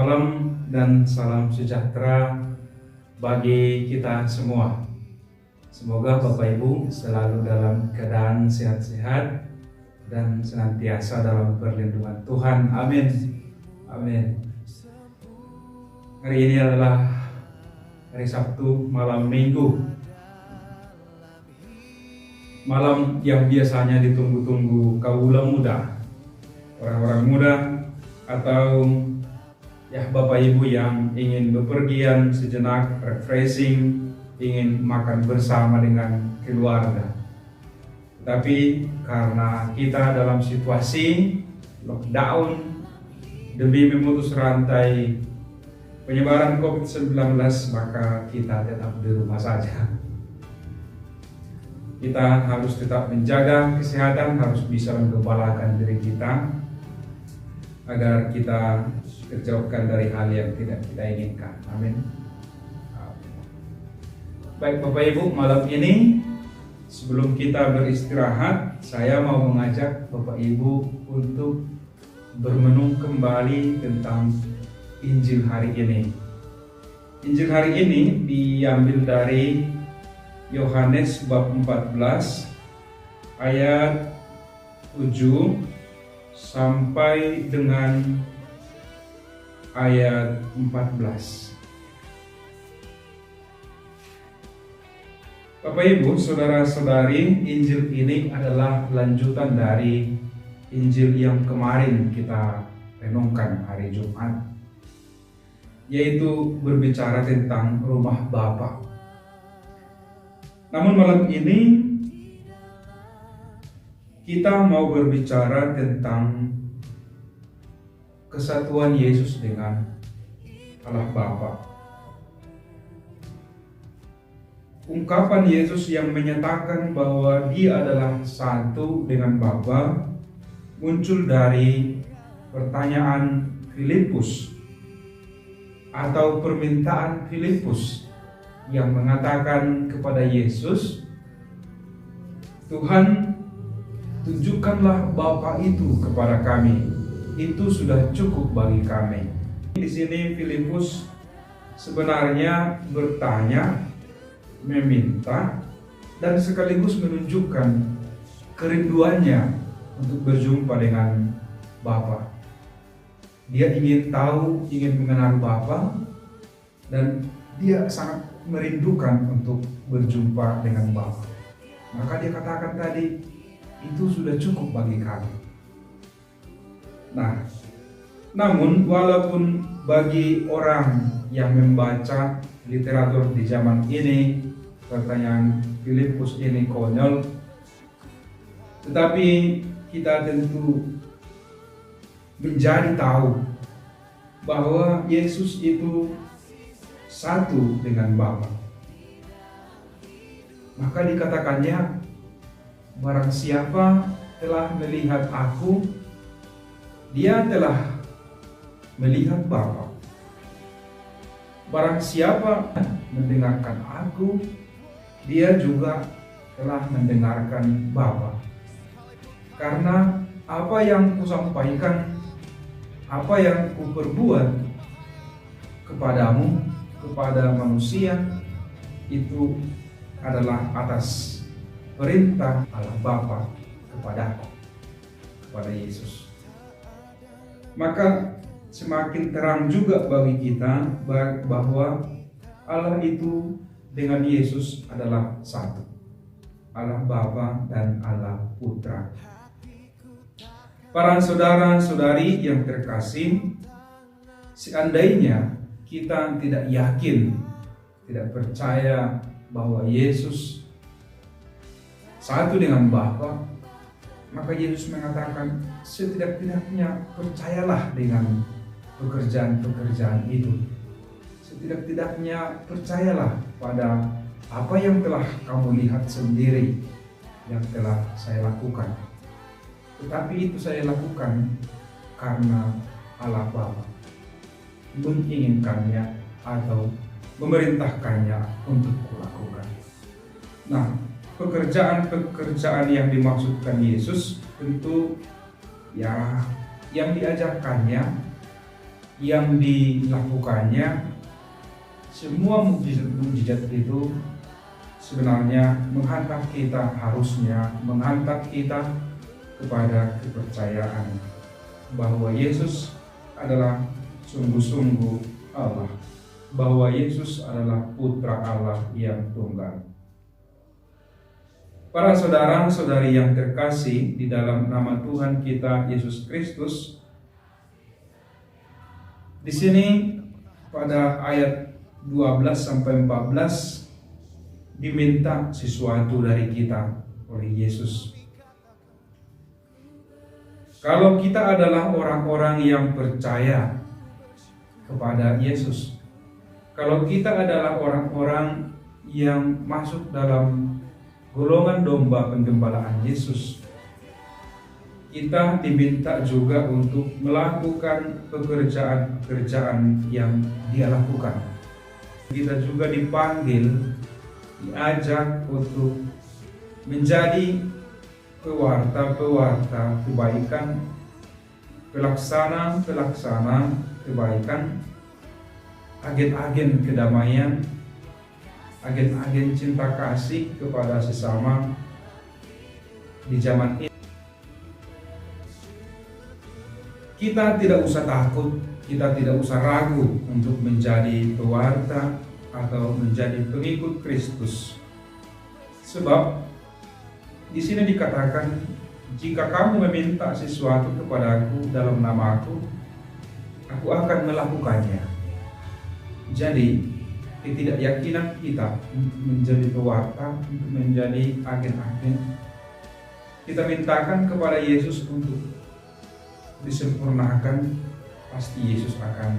malam dan salam sejahtera bagi kita semua. Semoga Bapak Ibu selalu dalam keadaan sehat-sehat dan senantiasa dalam perlindungan Tuhan. Amin. Amin. Hari ini adalah hari Sabtu malam Minggu. Malam yang biasanya ditunggu-tunggu kaula muda, orang-orang muda, atau ya Bapak Ibu yang ingin bepergian sejenak, refreshing, ingin makan bersama dengan keluarga. Tapi karena kita dalam situasi lockdown demi memutus rantai penyebaran COVID-19, maka kita tetap di rumah saja. Kita harus tetap menjaga kesehatan, harus bisa menggembalakan diri kita agar kita terjauhkan dari hal yang tidak kita inginkan. Amin. Baik Bapak Ibu, malam ini sebelum kita beristirahat, saya mau mengajak Bapak Ibu untuk bermenung kembali tentang Injil hari ini. Injil hari ini diambil dari Yohanes bab 14 ayat 7 sampai dengan ayat 14. Bapak Ibu, saudara-saudari, Injil ini adalah lanjutan dari Injil yang kemarin kita renungkan hari Jumat, yaitu berbicara tentang rumah Bapa. Namun malam ini kita mau berbicara tentang kesatuan Yesus dengan Allah Bapa. Ungkapan Yesus yang menyatakan bahwa Dia adalah satu dengan Bapa muncul dari pertanyaan Filipus atau permintaan Filipus yang mengatakan kepada Yesus, "Tuhan, tunjukkanlah Bapa itu kepada kami. Itu sudah cukup bagi kami." Di sini Filipus sebenarnya bertanya, meminta, dan sekaligus menunjukkan kerinduannya untuk berjumpa dengan Bapa. Dia ingin tahu, ingin mengenal Bapa, dan dia sangat merindukan untuk berjumpa dengan Bapa. Maka dia katakan tadi, itu sudah cukup bagi kami. Nah, namun walaupun bagi orang yang membaca literatur di zaman ini, pertanyaan Filipus ini konyol, tetapi kita tentu menjadi tahu bahwa Yesus itu satu dengan Bapa. Maka dikatakannya, barang siapa telah melihat aku, dia telah melihat Bapa. Barang siapa mendengarkan aku, dia juga telah mendengarkan Bapa. Karena apa yang kusampaikan, apa yang kuperbuat kepadamu, kepada manusia, itu adalah atas perintah Allah Bapa kepadaku, kepada Yesus. Maka semakin terang juga bagi kita bahwa Allah itu dengan Yesus adalah satu, Allah Bapa dan Allah Putra. Para saudara-saudari yang terkasih, seandainya kita tidak yakin, tidak percaya bahwa Yesus satu dengan Bapa, maka Yesus mengatakan, setidak-tidaknya percayalah dengan pekerjaan-pekerjaan itu. Setidak-tidaknya percayalah pada apa yang telah kamu lihat sendiri, yang telah saya lakukan. Tetapi itu saya lakukan karena Allah Bapa menginginkannya atau memerintahkannya untuk kulakukan. Nah, pekerjaan-pekerjaan yang dimaksudkan Yesus tentu ya yang diajarkannya yang dilakukannya, semua mukjizat itu sebenarnya harusnya menghantar kita kepada kepercayaan bahwa Yesus adalah sungguh-sungguh Allah, bahwa Yesus adalah Putra Allah yang tunggal. Para saudara-saudari yang terkasih di dalam nama Tuhan kita Yesus Kristus, di sini pada ayat 12 sampai 14 diminta sesuatu dari kita oleh Yesus. Kalau kita adalah orang-orang yang percaya kepada Yesus, kalau kita adalah orang-orang yang masuk dalam golongan domba penggembalaan Yesus, kita diminta juga untuk melakukan pekerjaan-pekerjaan yang Dia lakukan. Kita juga dipanggil, diajak untuk menjadi pewarta-pewarta kebaikan, pelaksana-pelaksana kebaikan, agen-agen kedamaian, agen-agen cinta kasih kepada sesama di zaman ini. Kita tidak usah takut, kita tidak usah ragu untuk menjadi pewarta atau menjadi pengikut Kristus. Sebab di sini dikatakan, jika kamu meminta sesuatu kepadaku dalam namaku, aku akan melakukannya. Jadi, ketidakyakinan kita untuk menjadi pewarta, untuk menjadi agen-agen, kita mintakan kepada Yesus untuk disempurnakan, pasti Yesus akan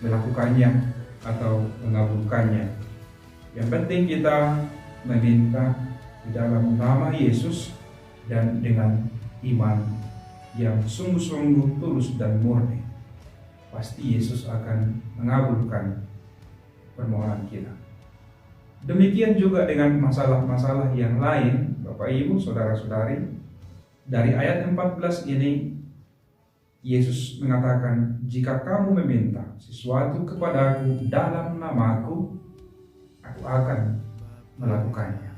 melakukannya atau mengabulkannya. Yang penting kita meminta di dalam nama Yesus dan dengan iman yang sungguh-sungguh tulus dan murni. Pasti Yesus akan mengabulkan permohonan kita. Demikian juga dengan masalah-masalah yang lain, Bapak Ibu, Saudara-saudari. Dari ayat 14 ini, Yesus mengatakan, jika kamu meminta sesuatu kepadaku dalam namaku, aku akan melakukannya.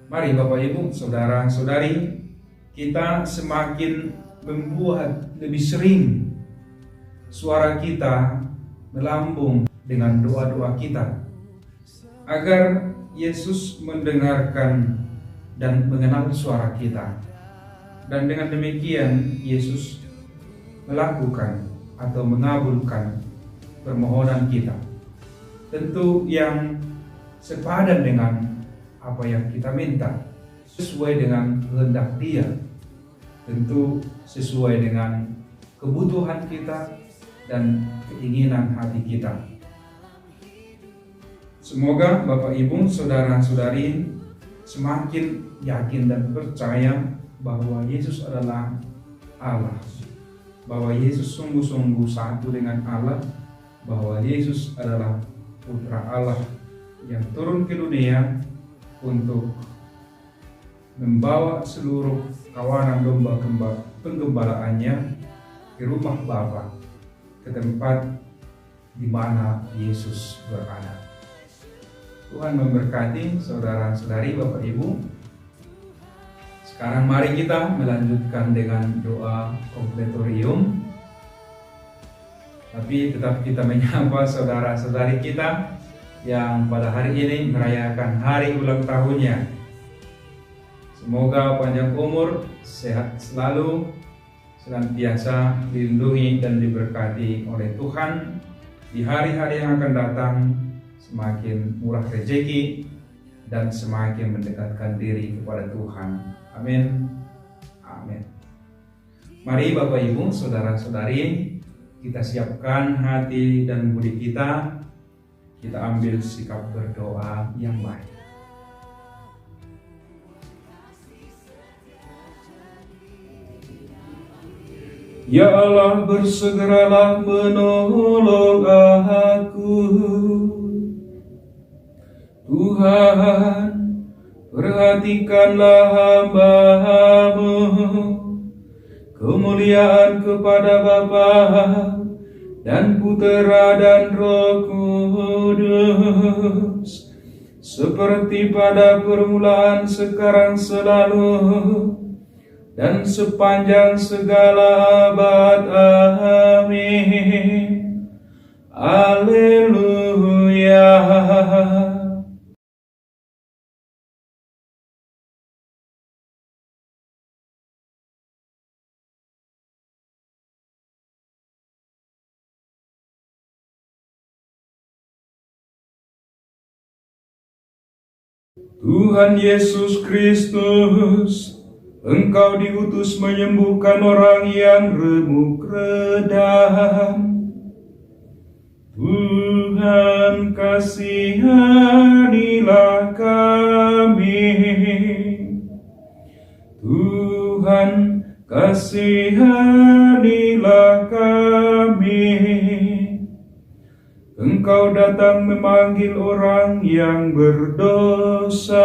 Mari Bapak Ibu, Saudara-saudari, kita semakin membuat lebih sering suara kita melambung dengan doa-doa kita, agar Yesus mendengarkan dan mengenal suara kita. Dan dengan demikian Yesus melakukan atau mengabulkan permohonan kita. Tentu yang sepadan dengan apa yang kita minta, sesuai dengan kehendak Dia, tentu sesuai dengan kebutuhan kita dan keinginan hati kita. Semoga Bapak Ibu, Saudara-saudari semakin yakin dan percaya bahwa Yesus adalah Allah, bahwa Yesus sungguh-sungguh satu dengan Allah, bahwa Yesus adalah Putra Allah yang turun ke dunia untuk membawa seluruh kawanan domba penggembalaannya ke rumah Bapa, ke tempat di mana Yesus berada. Tuhan memberkati saudara-saudari, Bapak Ibu. Sekarang mari kita melanjutkan dengan doa kompletorium. Tapi tetap kita menyapa saudara-saudari kita yang pada hari ini merayakan hari ulang tahunnya. Semoga panjang umur, sehat selalu, senantiasa dilindungi dan diberkati oleh Tuhan di hari-hari yang akan datang, semakin murah rezeki dan semakin mendekatkan diri kepada Tuhan. Amin. Amin. Mari Bapak Ibu, Saudara-saudari, kita siapkan hati dan budi kita ambil sikap berdoa yang baik. Ya Allah, bersegeralah menolong aku. Tuhan, perhatikanlah hamba-Mu. Kemuliaan kepada Bapa dan Putera dan Roh Kudus, seperti pada permulaan, sekarang, selalu, dan sepanjang segala abad. Amin. Haleluya. Tuhan Yesus Kristus, Engkau diutus menyembuhkan orang yang remuk redam. Tuhan, kasihanilah kami. Tuhan, kasihanilah kami. Engkau datang memanggil orang yang berdosa.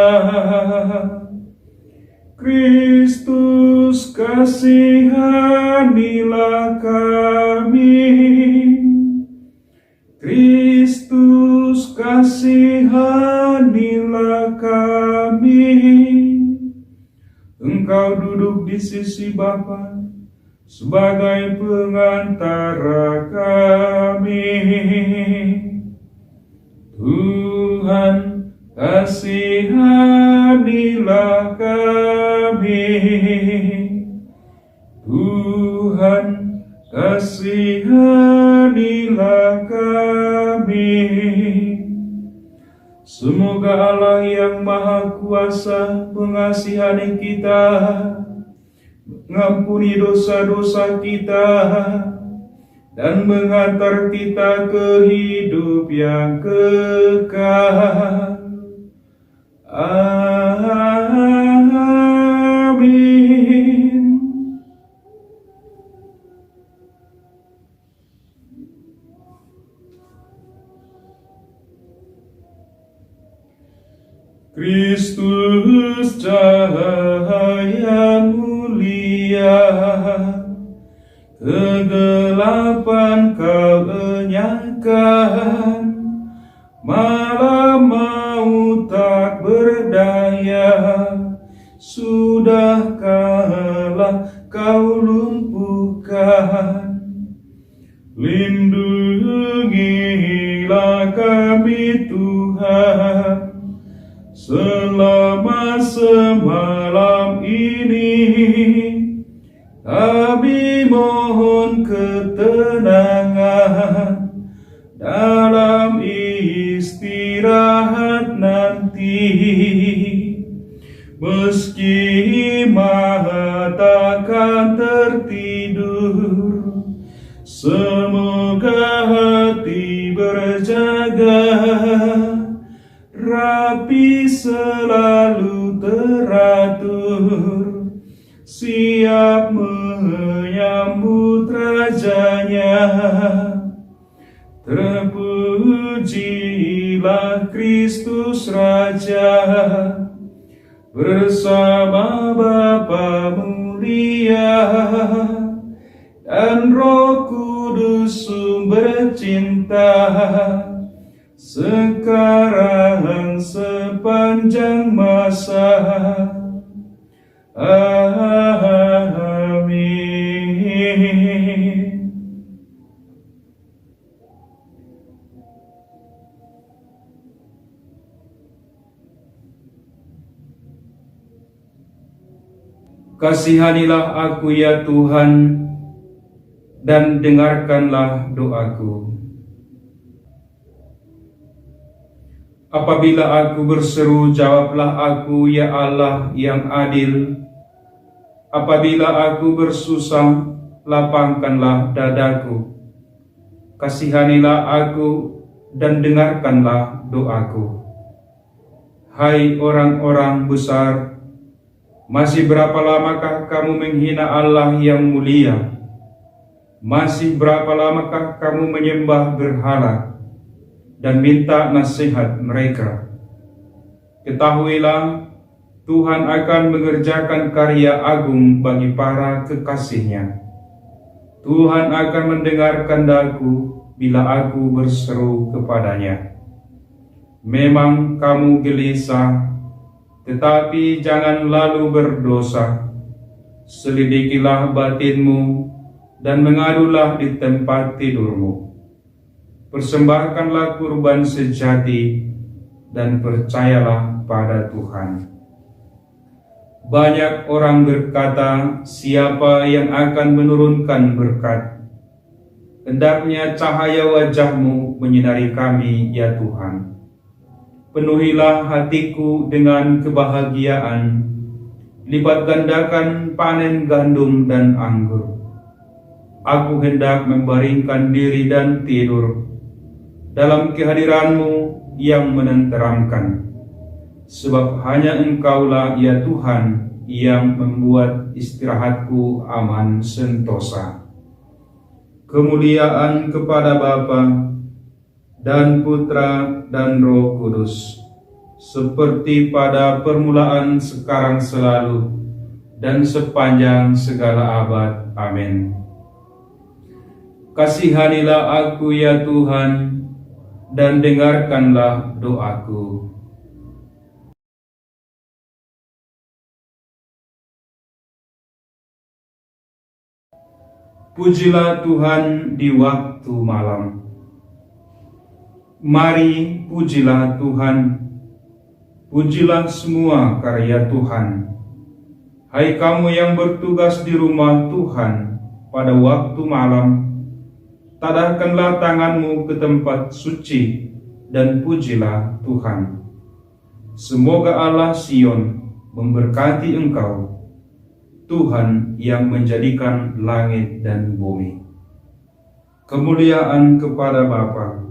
Kristus, kasihanilah kami. Kristus, kasihanilah kami. Engkau duduk di sisi Bapa sebagai pengantara kami. Tuhan, kasihanilah kami. Tuhan, kasihanilah kami. Semoga Allah yang Maha Kuasa mengasihani kita, mengampuni dosa-dosa kita, dan mengantar kita ke hidup yang kekal. Amin. Kristus, cahaya mulia, kegelapan Kau enyahkan, malam maut tak berdaya, sudah kalah Kau lumpuhkan. Lindungilah kami Tuhan, selama semalam ini. Kami mohon ketenangan dalam istirahat nanti. Meski mata takkan tertidur, semoga hati berjaga, rapi selalu teratur, siap menyambut rajanya. Terpujilah Kristus Raja, bersama Bapa mulia dan Roh Kudus sumber cinta, sekarang sepanjang masa. Amin. Kasihanilah aku ya Tuhan, dan dengarkanlah doaku. Apabila aku berseru, jawablah aku ya Allah yang adil. Apabila aku bersusah, lapangkanlah dadaku. Kasihanilah aku dan dengarkanlah doaku. Hai orang-orang besar, masih berapa lamakah kamu menghina Allah yang mulia? Masih berapa lamakah kamu menyembah berhala dan minta nasihat mereka? Ketahuilah, Tuhan akan mengerjakan karya agung bagi para kekasihnya. Tuhan akan mendengarkan daku bila aku berseru kepadanya. Memang kamu gelisah, tetapi jangan lalu berdosa. Selidikilah batinmu dan mengadulah di tempat tidurmu. Persembahkanlah kurban sejati dan percayalah pada Tuhan. Banyak orang berkata, siapa yang akan menurunkan berkat? Hendaknya cahaya wajah-Mu menyinari kami, ya Tuhan. Penuhilah hatiku dengan kebahagiaan, lipat gandakan panen gandum dan anggur. Aku hendak membaringkan diri dan tidur dalam kehadiran-Mu yang menenteramkan. Sebab hanya Engkaulah, ya Tuhan, yang membuat istirahatku aman sentosa. Kemuliaan kepada Bapa dan Putra dan Roh Kudus, seperti pada permulaan, sekarang, selalu, dan sepanjang segala abad. Amin. Kasihanilah aku, ya Tuhan, dan dengarkanlah doaku. Pujilah Tuhan di waktu malam. Mari pujilah Tuhan. Pujilah semua karya Tuhan. Hai kamu yang bertugas di rumah Tuhan pada waktu malam, tadahkanlah tanganmu ke tempat suci dan pujilah Tuhan. Semoga Allah Sion memberkati engkau, Tuhan yang menjadikan langit dan bumi. Kemuliaan kepada Bapa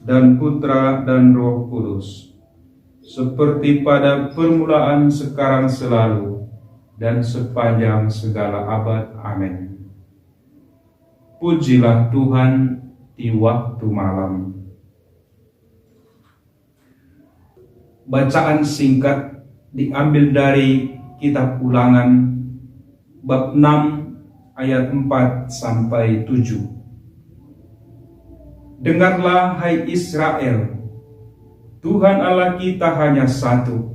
dan Putra dan Roh Kudus, seperti pada permulaan, sekarang, selalu, dan sepanjang segala abad. Amin. Pujilah Tuhan di waktu malam. Bacaan singkat diambil dari Kitab Ulangan bab 6 ayat 4 sampai 7. Dengarlah hai Israel, Tuhan Allah kita hanya satu.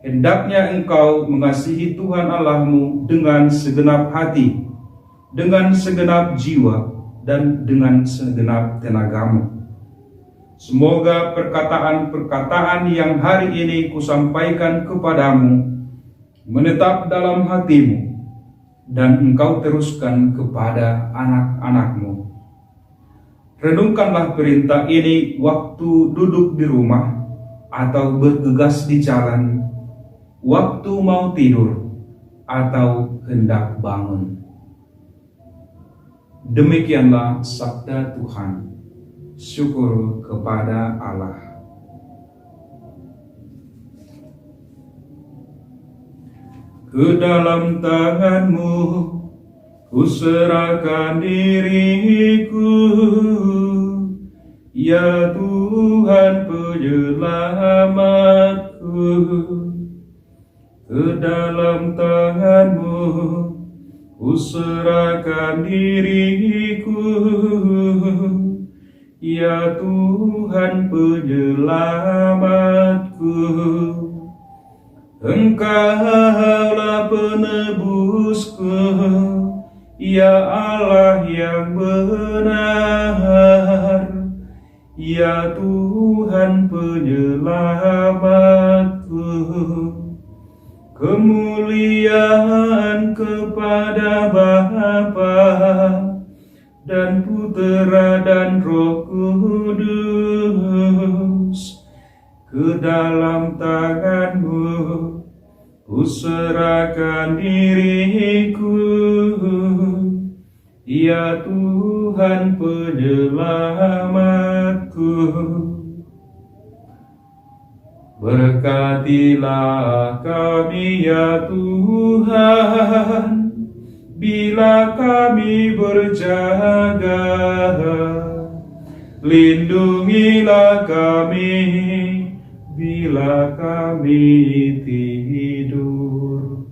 Hendaknya engkau mengasihi Tuhan Allahmu dengan segenap hati, dengan segenap jiwa, dan dengan segenap tenagamu. Semoga perkataan-perkataan yang hari ini kusampaikan kepadamu menetap dalam hatimu, dan engkau teruskan kepada anak-anakmu. Renungkanlah perintah ini waktu duduk di rumah atau bergegas di jalan, waktu mau tidur atau hendak bangun. Demikianlah sabda Tuhan. Syukur kepada Allah. Ke dalam tangan-Mu kuserahkan diriku, ya Tuhan penyelamatku. Ke dalam tangan-Mu kuserahkan diriku, ya Tuhan penyelamatku. Engkaulah penebusku, ya Allah yang benar, ya Tuhan penyelamatku. Kemuliaan kepada Bapa dan Putera dan Roh Kudus. Ke dalam tangan-Mu kuserahkan diriku, ya Tuhan penyelamatku. Berkatilah kami, ya Tuhan, bila kami berjaga. Lindungilah kami bila kami tidur.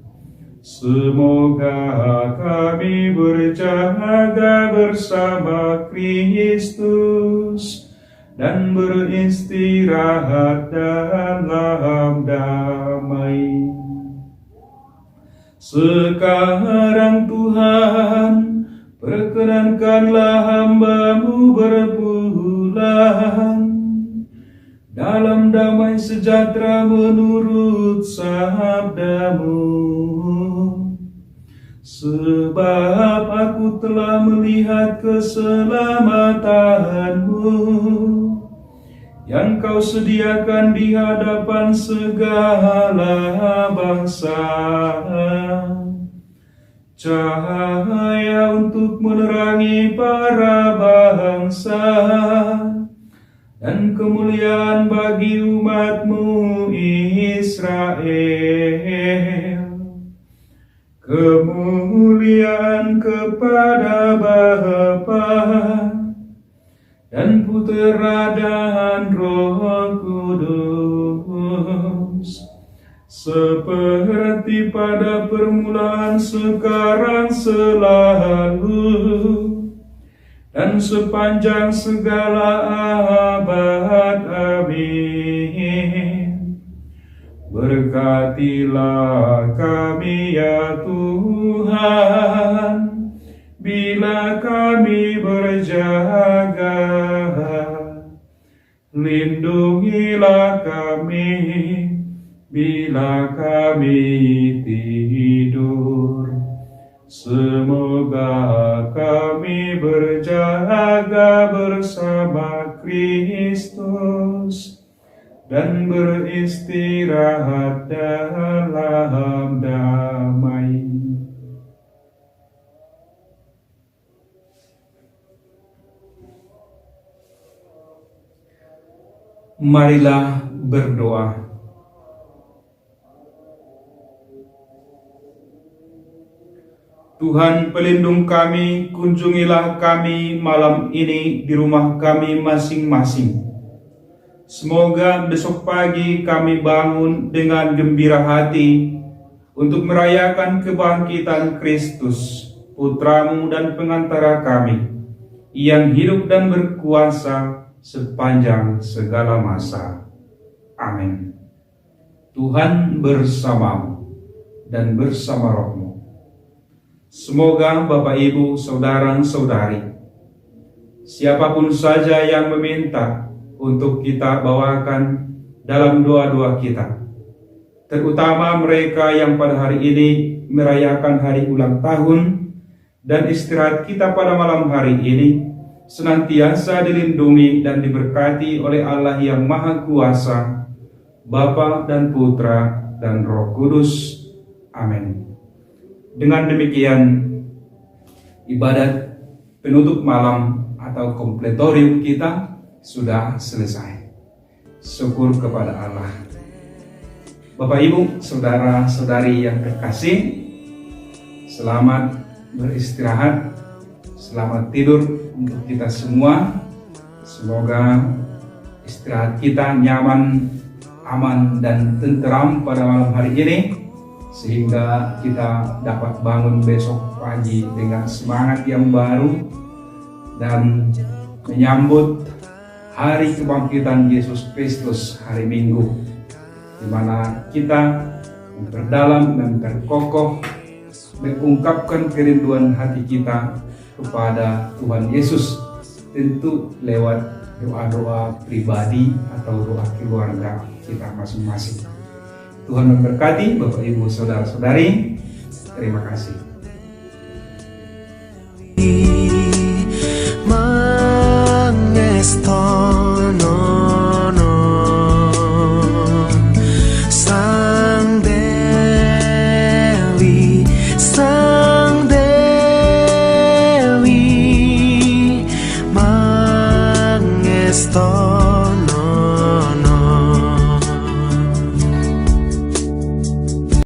Semoga kami berjaga bersama Kristus dan beristirahat dalam damai. Sekarang Tuhan, perkenankanlah hamba-Mu berpulang dalam damai sejahtera menurut sabda-Mu. Sebab aku telah melihat keselamatan-Mu yang Kau sediakan di hadapan segala bangsa, cahaya untuk menerangi para bangsa dan kemuliaan bagi umat-Mu Israel. Kemuliaan kepada Bapa dan Putera dan Roh Kudus, seperti pada permulaan, sekarang, selalu, dan sepanjang segala abad. Amin. Berkatilah kami ya Tuhan, bila kami berjaga. Lindungilah kami bila kami tidur. Semoga kami berjaga bersama Kristus dan beristirahat dalam damai. Marilah berdoa. Tuhan pelindung kami, kunjungilah kami malam ini di rumah kami masing-masing. Semoga besok pagi kami bangun dengan gembira hati untuk merayakan kebangkitan Kristus, Putra-Mu dan pengantara kami, yang hidup dan berkuasa sepanjang segala masa. Amin. Tuhan bersamamu dan bersama rohmu. Semoga Bapak, Ibu, saudara-saudari, siapapun saja yang meminta untuk kita bawakan dalam doa-doa kita, terutama mereka yang pada hari ini merayakan hari ulang tahun dan istirahat kita pada malam hari ini, senantiasa dilindungi dan diberkati oleh Allah yang Maha Kuasa, Bapa dan Putra dan Roh Kudus. Amin. Dengan demikian, ibadat penutup malam atau kompletorium kita sudah selesai. Syukur kepada Allah. Bapak, Ibu, saudara-saudari yang terkasih, selamat beristirahat, selamat tidur untuk kita semua. Semoga istirahat kita nyaman, aman, dan tenteram pada malam hari ini, sehingga kita dapat bangun besok pagi dengan semangat yang baru dan menyambut hari kebangkitan Yesus Kristus, hari Minggu, di mana kita memperdalam, memperkokoh, mengungkapkan kerinduan hati kita kepada Tuhan Yesus, tentu lewat doa-doa pribadi atau doa keluarga kita masing-masing. Tuhan memberkati Bapak, Ibu, saudara-saudari. Terima kasih.